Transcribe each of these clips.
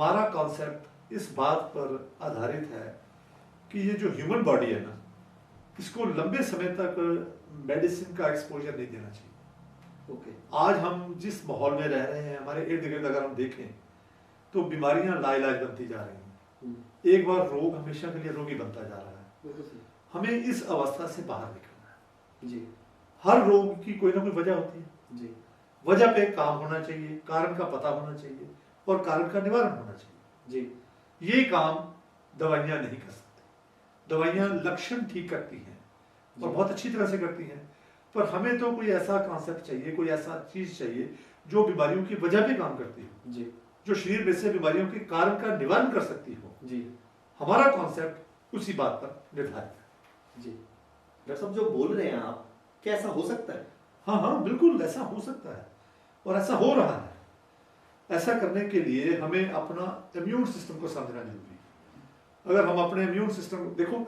हमारा कॉन्सेप्ट इस बात पर आधारित है कि ये जो ह्यूमन बॉडी है ना, इसको लंबे समय तक मेडिसिन का एक्सपोजर नहीं देना चाहिए। ओके। आज हम जिस माहौल में रह रहे हैं, हमारे इर्द गिर्द अगर हम देखें तो बीमारियां लाइलाज बनती जा रही हैं। एक बार रोग हमेशा के लिए रोगी बनता जा रहा है। हमें इस अवस्था से बाहर निकलना है जी। हर रोग की कोई ना कोई वजह होती है जी। वजह पे काम होना चाहिए, कारण का पता होना चाहिए और कारण का निवारण होना चाहिए जी। ये काम दवाइयां नहीं कर सकती। दवाइयां लक्षण ठीक करती हैं और बहुत अच्छी तरह से करती हैं, पर हमें तो कोई ऐसा कॉन्सेप्ट चाहिए, कोई ऐसा चीज चाहिए जो बीमारियों की वजह पे काम करती हो जी। जो शरीर में से बीमारियों के कारण का निवारण कर सकती हो जी। हमारा कॉन्सेप्ट उसी बात पर निर्धारित है। जी। डॉक्टर साहब जो बोल रहे हैं आप, क्या ऐसा हो सकता है? हाँ हाँ बिल्कुल ऐसा हो सकता है और ऐसा हो रहा है। ऐसा करने के लिए हमें अपना इम्यून सिस्टम को समझना जरूरी है। अगर हम अपने इम्यून सिस्टम, देखो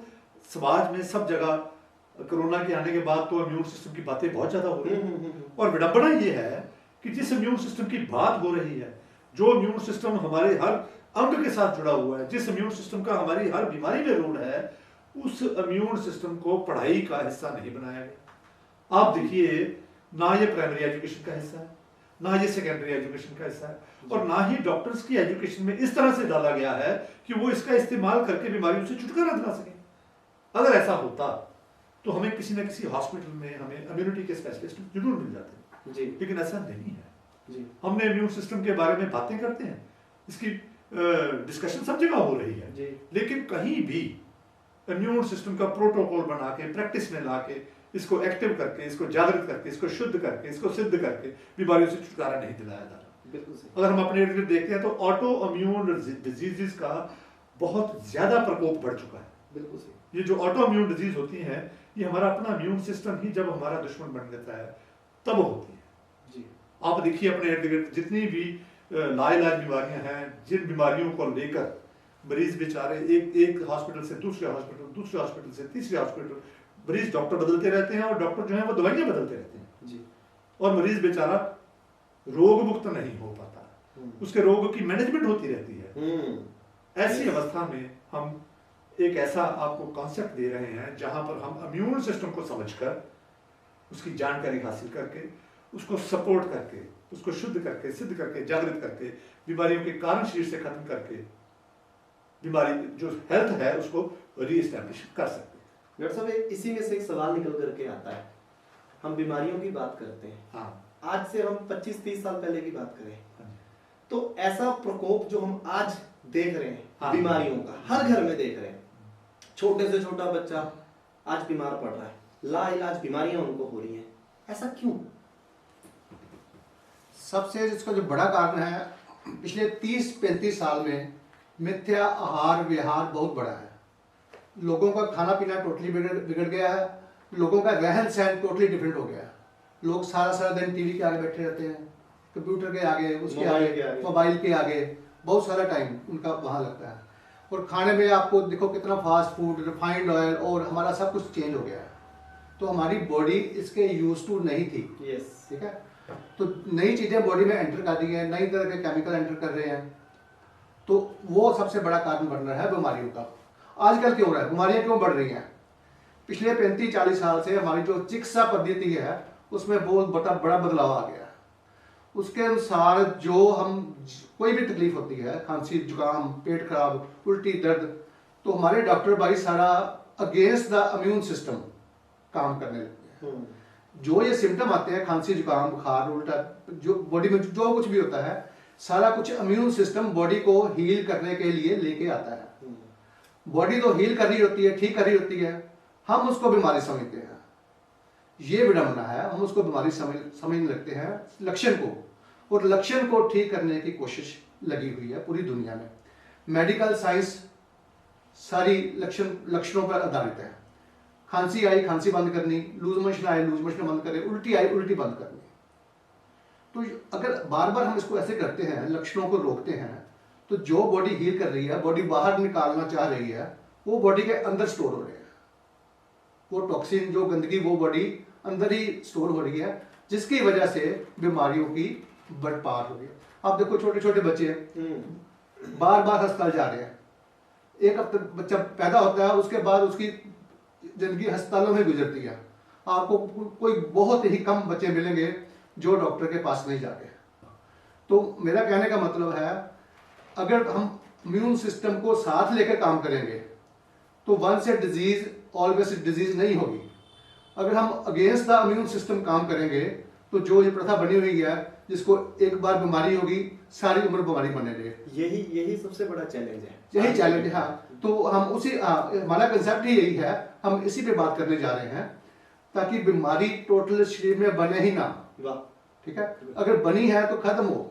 समाज में सब जगह कोरोना के आने के बाद तो इम्यून सिस्टम की बातें बहुत ज्यादा हो रही है और विडंबना ये है कि जिस इम्यून सिस्टम की बात हो रही है, जो इम्यून सिस्टम हमारे हर अंग के साथ जुड़ा हुआ है, जिस इम्यून सिस्टम का हमारी हर बीमारी में रोल है, उस इम्यून सिस्टम को पढ़ाई का हिस्सा नहीं बनाया गया। आप देखिए, ना ये प्राइमरी एजुकेशन का हिस्सा है, ना ये सेकेंडरी एजुकेशन का हिस्सा है और ना ही डॉक्टर्स की एजुकेशन में इस तरह से डाला गया है कि वो इसका इस्तेमाल करके बीमारियों से छुटकारा दिला सके। अगर ऐसा होता तो हमें किसी न किसी हॉस्पिटल में हमें इम्यूनिटी के स्पेशलिस्ट जरूर मिल जाते जी। लेकिन ऐसा नहीं है जी। हमने इम्यून सिस्टम के बारे में बातें करते हैं, इसकी डिस्कशन सब जगह हो रही है जी। लेकिन कहीं भी इम्यून सिस्टम का प्रोटोकॉल बना के प्रैक्टिस में ला के इसको एक्टिव करके, इसको जागृत करके, इसको शुद्ध करके, इसको सिद्ध करके बीमारियों से छुटकारा नहीं दिलाया जा रहा। बिल्कुल सही। अगर हम अपने इर्द गिर्द देखते हैं तो ऑटो इम्यून डिजीजेस का बहुत ज्यादा प्रकोप बढ़ चुका है। बिल्कुल सही। ये जो ऑटो इम्यून डिजीज होती हैं, ये हमारा अपना इम्यून सिस्टम ही जब हमारा दुश्मन बन जाता है तब होती है जी। आप देखिए अपने इर्द गिर्द जितनी भी लाइलाज बीमारियां हैं, जिन बीमारियों को लेकर मरीज बेचारे एक हॉस्पिटल से दूसरे हॉस्पिटल, दूसरे हॉस्पिटल से तीसरे हॉस्पिटल, मरीज डॉक्टर बदलते रहते हैं और डॉक्टर जो है वो दवाइयां बदलते रहते हैं जी। और मरीज बेचारा रोग मुक्त नहीं हो पाता, उसके रोग की मैनेजमेंट होती रहती है। ऐसी अवस्था में हम एक ऐसा आपको कॉन्सेप्ट दे रहे हैं जहां पर हम इम्यून सिस्टम को समझकर, उसकी जानकारी हासिल करके, उसको सपोर्ट करके, उसको शुद्ध करके, सिद्ध करके, जागृत करके, बीमारियों के कारण शरीर से खत्म करके बीमारी जो हेल्थ है उसको रीएस्टैब्लिश कर सकते हैं। डॉक्टर साहब इसी में से एक सवाल निकल करके आता है, हम बीमारियों की बात करते हैं हाँ। आज से हम 25-30 साल पहले की बात करें हाँ। तो ऐसा प्रकोप जो हम आज देख रहे हैं हाँ। बीमारियों का हर घर में देख रहे हैं, छोटे से छोटा बच्चा आज बीमार पड़ रहा है, लाइलाज बीमारियां उनको हो रही हैं, ऐसा क्यों? सबसे इसका जो बड़ा कारण है, पिछले 30-35 साल में मिथ्या आहार विहार बहुत बड़ा है। लोगों का खाना पीना टोटली बिगड़ गया है, लोगों का रहन सहन टोटली डिफरेंट हो गया है। लोग सारा दिन टीवी के आगे बैठे रहते हैं, कंप्यूटर के आगे, उसके आगे, मोबाइल के आगे, बहुत सारा टाइम उनका वहाँ लगता है। और खाने में आपको देखो कितना फास्ट फूड, रिफाइंड ऑयल और हमारा सब कुछ चेंज हो गया है, तो हमारी बॉडी इसके यूज टू नहीं थी। ठीक है, तो नई चीज़ें बॉडी में एंटर कर रही हैं, नई तरह के केमिकल एंटर कर रहे हैं, तो वो सबसे बड़ा कारण बन रहा है बीमारियों का। आजकल क्यों हो रहा है, बीमारियां क्यों बढ़ रही हैं? पिछले 35-40 साल से हमारी जो चिकित्सा पद्धति है उसमें बहुत बड़ा बदलाव आ गया। उसके अनुसार जो हम कोई भी तकलीफ होती है, खांसी, जुकाम, पेट खराब, उल्टी, दर्द, तो हमारे डॉक्टर भाई सारा अगेंस्ट द इम्यून सिस्टम काम करने लगते हैं। जो ये सिम्टम आते हैं, खांसी, जुकाम, बुखार, उल्टा, जो बॉडी में जो कुछ भी होता है, सारा कुछ इम्यून सिस्टम बॉडी को हील करने के लिए लेके आता है। बॉडी तो हील कर रही होती है, ठीक कर रही होती है, हम उसको बीमारी समझते हैं। ये विडंबना है, हम उसको बीमारी समझने लगते हैं लक्षण को, और लक्षण को ठीक करने की कोशिश लगी हुई है पूरी दुनिया में। मेडिकल साइंस सारी लक्षणों पर आधारित है। खांसी आई, खांसी बंद करनी, लूज मोशन आए, लूज मोशन बंद करनी, उल्टी आई, उल्टी बंद करनी। तो अगर बार बार हम इसको ऐसे करते हैं, लक्षणों को रोकते हैं, तो जो बॉडी हील कर रही है, बॉडी बाहर निकालना चाह रही है, वो बॉडी के अंदर स्टोर हो रहे हैं। वो टॉक्सिन, जो गंदगी, वो बॉडी अंदर ही स्टोर हो रही है, जिसकी वजह से बीमारियों की बढ़पार हो रही है। आप देखो छोटे छोटे बच्चे बार बार अस्पताल जा रहे हैं। एक हफ्ते बच्चा पैदा होता है, उसके बाद उसकी जिंदगी अस्पतालों में गुजरती है। आपको कोई बहुत ही कम बच्चे मिलेंगे जो डॉक्टर के पास नहीं जाते। तो मेरा कहने का मतलब है, अगर हम इम्यून सिस्टम को साथ लेकर काम करेंगे तो once a disease always disease नहीं होगी। अगर हम अगेंस्ट द इम्यून सिस्टम काम करेंगे तो जो ये प्रथा बनी हुई है, जिसको एक बार बीमारी होगी सारी उम्र बीमारी बनेगी, यही सबसे बड़ा चैलेंज है। यही चैलेंज है। हाँ, तो हम उसी हमारा कंसेप्ट ही यही है, हम इसी पे बात करने जा रहे हैं ताकि बीमारी टोटल शरीर में बने ही ना। ठीक है, अगर बनी है तो खत्म हो।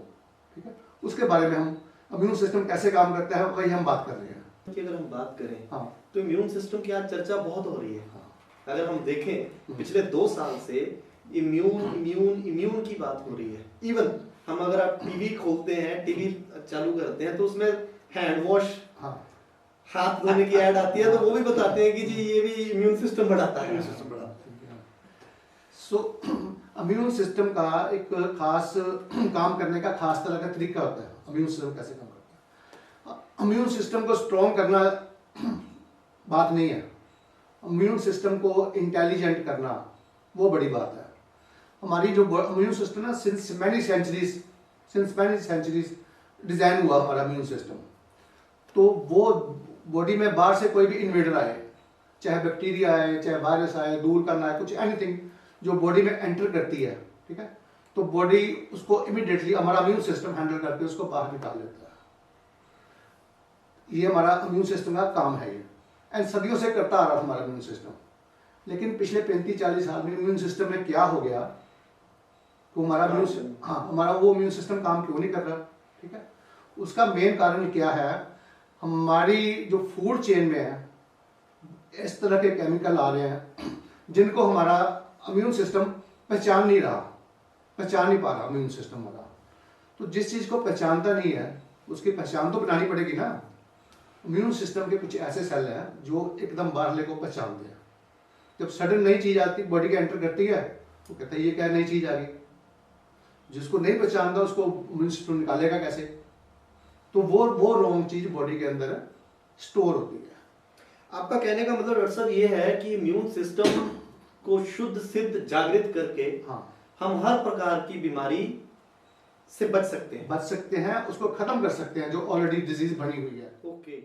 ठीक है, उसके बारे में हम इम्यून सिस्टम कैसे काम करता है वही हम बात कर रहे हैं। कि अगर हम बात करें हाँ, तो इम्यून सिस्टम की आज चर्चा बहुत हो रही है। हाँ, अगर हम देखें पिछले 2 साल से इम्यून की बात हो रही है। इवन हम अगर आप टीवी खोलते हैं, टीवी चालू करते हैं तो उसमें हैंड वॉश, हाँ, हाथ धोने की ऐड आती है, तो वो भी बताते हैं कि जी ये भी इम्यून सिस्टम बढ़ाता है। सो इम्यून सिस्टम का एक खास काम करने का खास तरह का तरीका होता है। इम्यून सिस्टम कैसे काम करता है? इम्यून सिस्टम को स्ट्रॉन्ग करना बात नहीं है, इम्यून सिस्टम को इंटेलिजेंट करना वो बड़ी बात है। हमारी जो इम्यून सिस्टम है, सिंस मैनी सेंचुरीज डिजाइन हुआ हमारा इम्यून सिस्टम। तो वो बॉडी में बाहर से कोई भी इन्वेडर आए, चाहे बैक्टीरिया आए, चाहे वायरस आए, धूल कण आए, कुछ एनीथिंग जो बॉडी में एंटर करती है, ठीक है, तो बॉडी उसको इमीडिएटली हमारा इम्यून सिस्टम हैंडल करके उसको बाहर निकाल लेता है। ये हमारा इम्यून सिस्टम का काम है ये, एंड सदियों से करता आ रहा था हमारा इम्यून सिस्टम। लेकिन पिछले 35-40 साल में इम्यून सिस्टम में क्या हो गया, तो हमारा हमारा वो इम्यून सिस्टम काम क्यों नहीं कर रहा? ठीक है, उसका मेन कारण क्या है, हमारी जो फूड चेन में है इस तरह के केमिकल आ रहे हैं जिनको हमारा इम्यून सिस्टम पहचान नहीं पा रहा इम्यून सिस्टम हमारा। तो जिस चीज को पहचानता नहीं है उसकी पहचान तो बनानी पड़ेगी ना। इम्यून सिस्टम के कुछ ऐसे सेल हैं जो एकदम बाहरले को पहचानते हैं। जब सडन नई चीज आती बॉडी के एंटर करती है तो कहता है ये क्या नई चीज आ गई। जिसको नहीं पहचानता उसको इम्यून सिस्टम निकालेगा कैसे? तो वो रॉन्ग चीज बॉडी के अंदर स्टोर होती है। आपका कहने का मतलब डॉक्टर साहब ये है कि इम्यून सिस्टम को शुद्ध सिद्ध जागृत करके हम हर प्रकार की बीमारी से बच सकते हैं, उसको खत्म कर सकते हैं जो ऑलरेडी डिजीज बनी हुई है। ओके।